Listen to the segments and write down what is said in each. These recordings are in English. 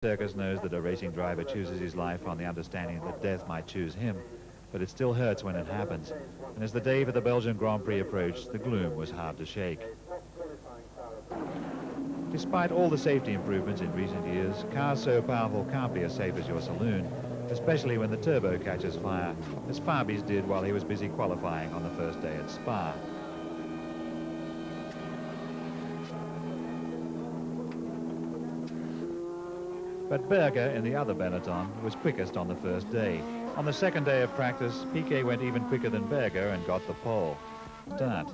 Circus knows that a racing driver chooses his life on the understanding that death might choose him, but it still hurts when it happens. And as the day for the Belgian Grand Prix approached, the gloom was hard to shake. Despite all the safety improvements in recent years, cars so powerful can't be as safe as your saloon, especially when the turbo catches fire, as Fabi's did while he was busy qualifying on the first day at Spa. But Berger in the other Benetton was quickest on the first day. On the second day of practice, Piquet went even quicker than Berger and got the pole. Start.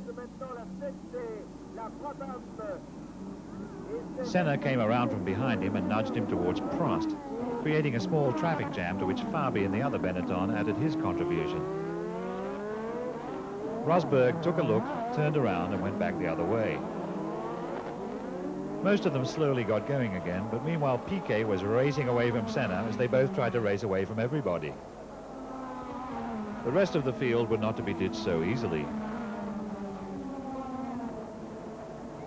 Senna came around from behind him and nudged him towards Prost, creating a small traffic jam to which Fabi in the other Benetton added his contribution. Rosberg took a look, turned around and went back the other way. Most of them slowly got going again, but meanwhile Piquet was racing away from Senna as they both tried to race away from everybody. The rest of the field were not to be ditched so easily.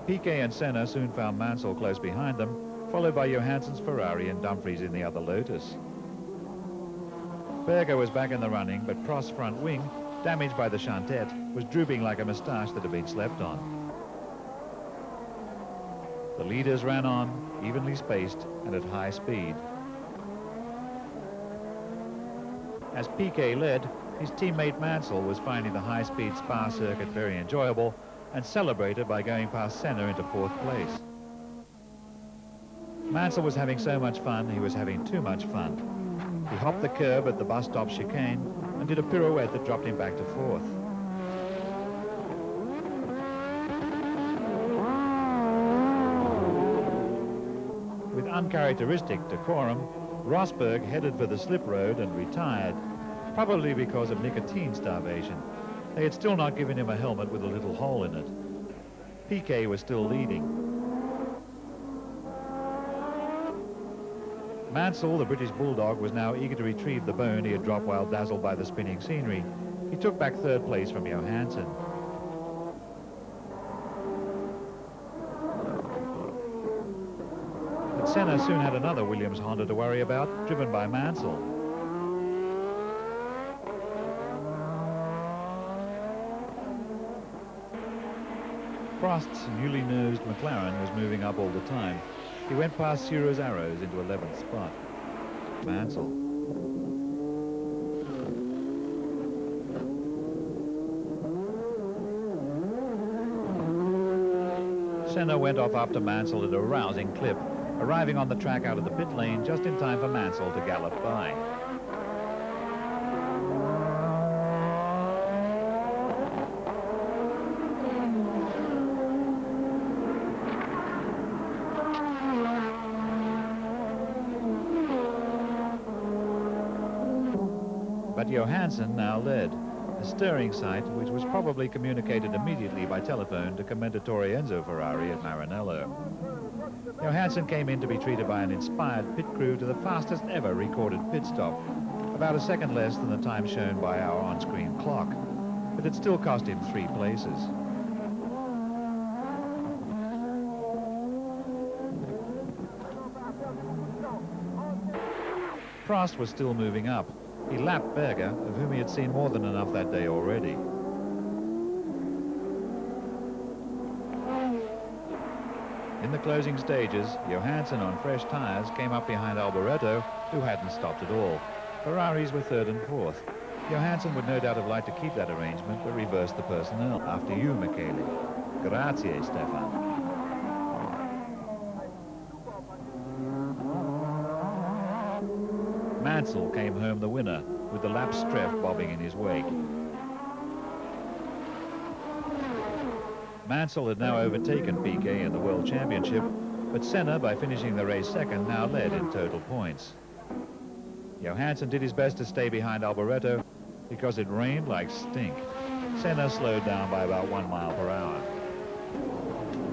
Piquet and Senna soon found Mansell close behind them, followed by Johansson's Ferrari and Dumfries in the other Lotus. Berger was back in the running, but Prost's front wing, damaged by the Chantette, was drooping like a moustache that had been slept on. The leaders ran on, evenly spaced and at high speed. As Piquet led, his teammate Mansell was finding the high-speed Spa circuit very enjoyable and celebrated by going past Senna into fourth place. Mansell was having so much fun, he was having too much fun. He hopped the curb at the bus stop chicane and did a pirouette that dropped him back to fourth. With uncharacteristic decorum, Rosberg headed for the slip road and retired, probably because of nicotine starvation. They had still not given him a helmet with a little hole in it. Piquet was still leading. Mansell, the British bulldog, was now eager to retrieve the bone he had dropped while dazzled by the spinning scenery. He took back third place from Johansson. But Senna soon had another Williams Honda to worry about, driven by Mansell. Prost's newly nosed McLaren was moving up all the time. He went past Ciro's Arrows into 11th spot. Mansell. Senna went off after Mansell at a rousing clip, arriving on the track out of the pit lane just in time for Mansell to gallop by. But Johansson now led, a stirring sight which was probably communicated immediately by telephone to Commendatore Enzo Ferrari at Maranello. Johansson came in to be treated by an inspired pit crew to the fastest ever recorded pit stop, about a second less than the time shown by our on-screen clock, but it still cost him 3 places. Prost was still moving up. He lapped Berger, of whom he had seen more than enough that day already. In the closing stages, Johansson on fresh tyres came up behind Alboreto, who hadn't stopped at all. Ferraris were third and fourth. Johansson would no doubt have liked to keep that arrangement, but reversed the personnel. After you, Michele. Grazie, Stefan. Mansell came home the winner, with the lap Streff bobbing in his wake. Mansell had now overtaken Piquet in the World Championship, but Senna, by finishing the race second, now led in total points. Johansson did his best to stay behind Alboreto because it rained like stink. Senna slowed down by about 1 mile per hour.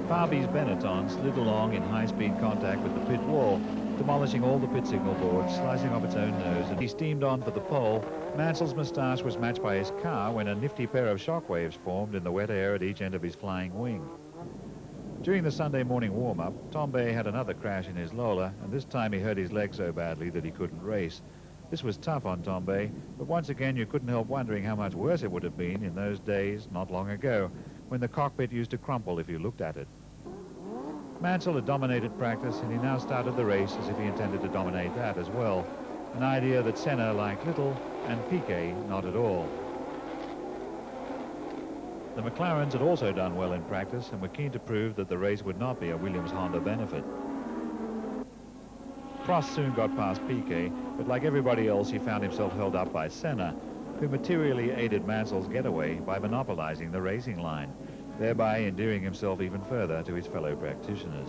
Fabi's Benetton slid along in high-speed contact with the pit wall, demolishing all the pit signal boards, slicing off its own nose, and he steamed on for the pole. Mansell's moustache was matched by his car when a nifty pair of shockwaves formed in the wet air at each end of his flying wing. During the Sunday morning warm-up, Tombe had another crash in his Lola, and this time he hurt his leg so badly that he couldn't race. This was tough on Tombe, but once again you couldn't help wondering how much worse it would have been in those days, not long ago, when the cockpit used to crumple if you looked at it. Mansell had dominated practice, and he now started the race as if he intended to dominate that as well, an idea that Senna liked little and Piquet not at all. The McLarens had also done well in practice and were keen to prove that the race would not be a Williams-Honda benefit. Prost soon got past Piquet, but like everybody else, he found himself held up by Senna, who materially aided Mansell's getaway by monopolizing the racing line, thereby endearing himself even further to his fellow practitioners.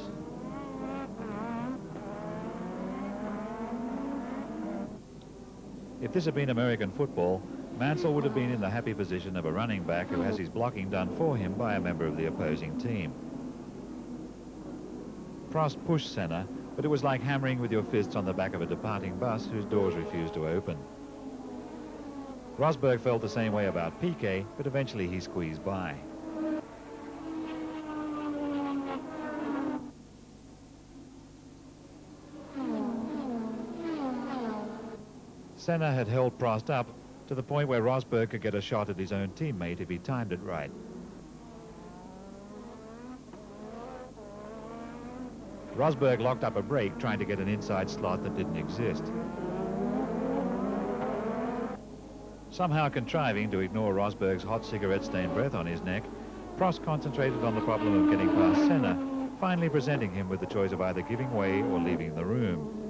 If this had been American football, Mansell would have been in the happy position of a running back who has his blocking done for him by a member of the opposing team. Prost pushed Senna, but it was like hammering with your fists on the back of a departing bus whose doors refused to open. Rosberg felt the same way about Piquet, but eventually he squeezed by. Senna had held Prost up to the point where Rosberg could get a shot at his own teammate if he timed it right. Rosberg locked up a brake trying to get an inside slot that didn't exist. Somehow contriving to ignore Rosberg's hot cigarette-stained breath on his neck, Prost concentrated on the problem of getting past Senna, finally presenting him with the choice of either giving way or leaving the room.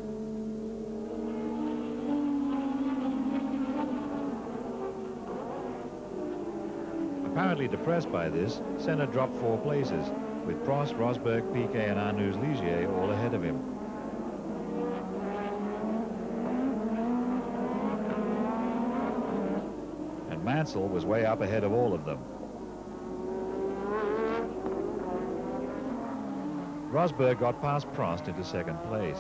Apparently depressed by this, Senna dropped 4 places, with Prost, Rosberg, Piquet and Arnoux Ligier all ahead of him. And Mansell was way up ahead of all of them. Rosberg got past Prost into second place.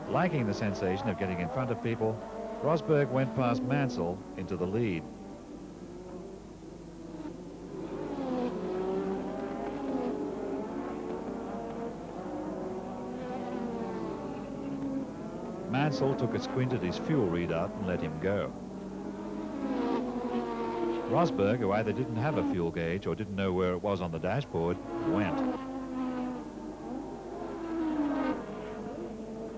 Liking the sensation of getting in front of people, Rosberg went past Mansell into the lead. Mansell took a squint at his fuel readout and let him go. Rosberg, who either didn't have a fuel gauge or didn't know where it was on the dashboard, went.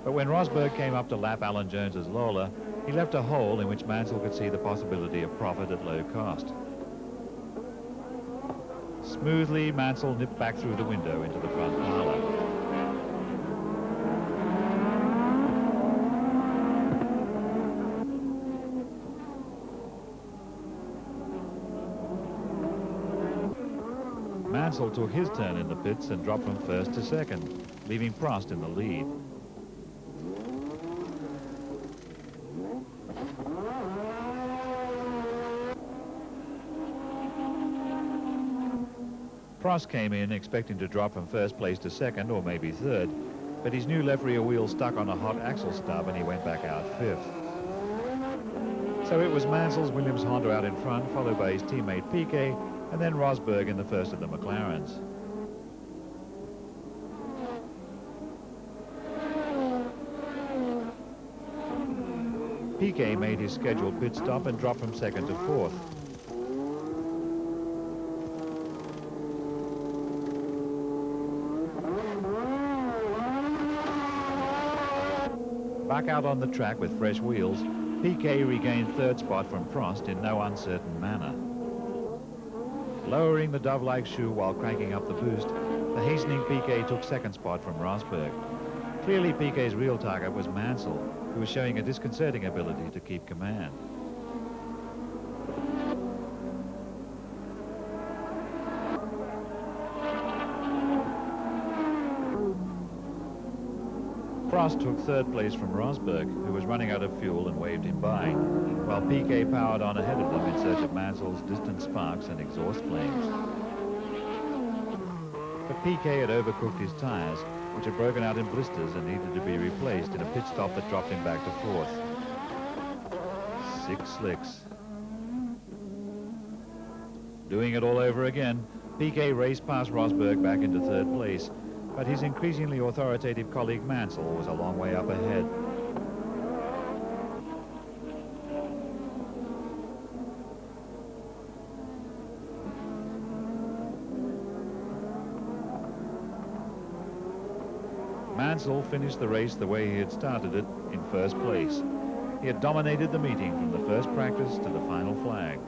But when Rosberg came up to lap Alan Jones's Lola, he left a hole in which Mansell could see the possibility of profit at low cost. Smoothly, Mansell nipped back through the window into the front parlor. Mansell took his turn in the pits and dropped from first to second, leaving Prost in the lead. Prost came in expecting to drop from first place to second or maybe third, but his new left rear wheel stuck on a hot axle stub and he went back out fifth. So it was Mansell's Williams-Honda out in front, followed by his teammate Piquet, and then Rosberg in the first of the McLarens. Piquet made his scheduled pit stop and dropped from second to fourth. Back out on the track with fresh wheels, Piquet regained third spot from Prost in no uncertain manner. Lowering the dove-like shoe while cranking up the boost, the hastening Piquet took second spot from Rosberg. Clearly Piquet's real target was Mansell, who was showing a disconcerting ability to keep command. Prost took third place from Rosberg, who was running out of fuel and waved him by, while Piquet powered on ahead of them in search of Mansell's distant sparks and exhaust flames. But Piquet had overcooked his tires, which had broken out in blisters and needed to be replaced in a pit stop that dropped him back to fourth. 6 slicks. Doing it all over again, Piquet raced past Rosberg back into third place, but his increasingly authoritative colleague Mansell was a long way up ahead. Mansell finished the race the way he had started it, in first place. He had dominated the meeting from the first practice to the final flag.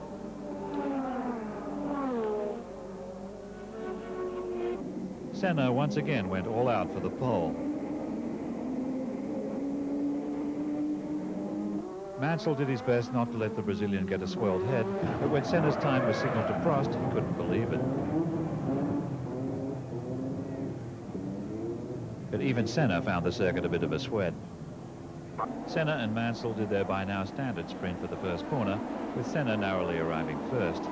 Senna once again went all out for the pole. Mansell did his best not to let the Brazilian get a swelled head, but when Senna's time was signaled to Prost, he couldn't believe it. But even Senna found the circuit a bit of a sweat. Senna and Mansell did their by now standard sprint for the first corner, with Senna narrowly arriving first.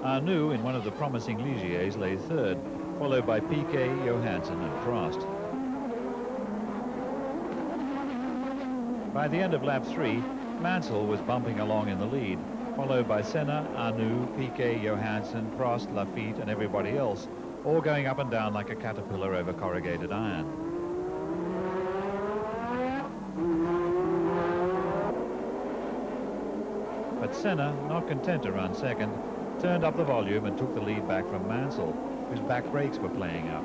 Arnoux in one of the promising Ligiers lay third, followed by Piquet, Johansson and Prost. By the end of lap 3, Mansell was bumping along in the lead, followed by Senna, Arnoux, Piquet, Johansson, Prost, Lafitte and everybody else, all going up and down like a caterpillar over corrugated iron. But Senna, not content to run second, turned up the volume and took the lead back from Mansell, whose back brakes were playing up.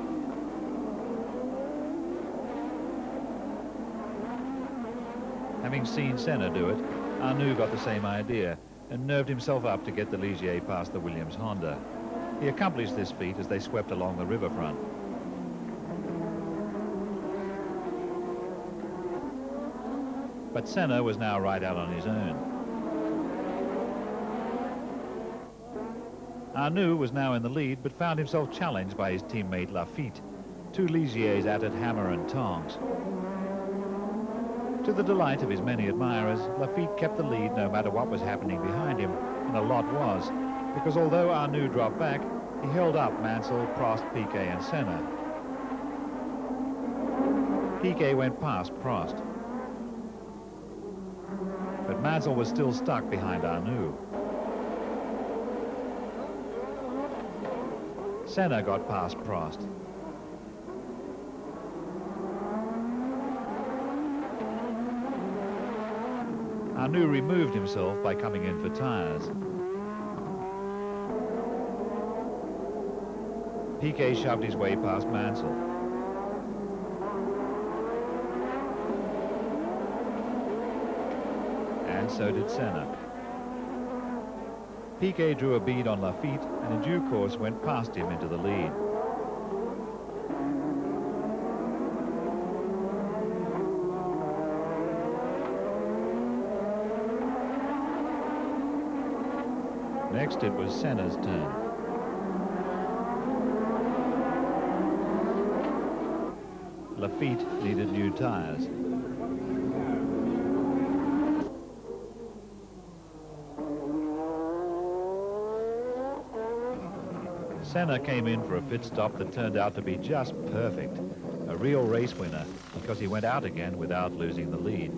Having seen Senna do it, Arnoux got the same idea and nerved himself up to get the Ligier past the Williams Honda. He accomplished this feat as they swept along the riverfront. But Senna was now right out on his own. Arnoux was now in the lead, but found himself challenged by his teammate Lafitte. Two Ligiers at it hammer and tongs. To the delight of his many admirers, Lafitte kept the lead no matter what was happening behind him, and a lot was, because although Arnoux dropped back, he held up Mansell, Prost, Piquet and Senna. Piquet went past Prost, but Mansell was still stuck behind Arnoux. Senna got past Prost. Arnoux removed himself by coming in for tyres. Piquet shoved his way past Mansell. And so did Senna. Piquet drew a bead on Lafitte and in due course went past him into the lead. Next it was Senna's turn. Lafitte needed new tyres. Senna came in for a pit stop that turned out to be just perfect. A real race winner, because he went out again without losing the lead.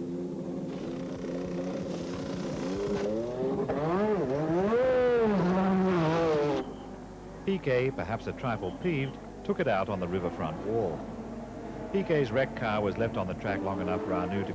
Piquet, perhaps a trifle peeved, took it out on the riverfront wall. Piquet's wrecked car was left on the track long enough for Arnoux to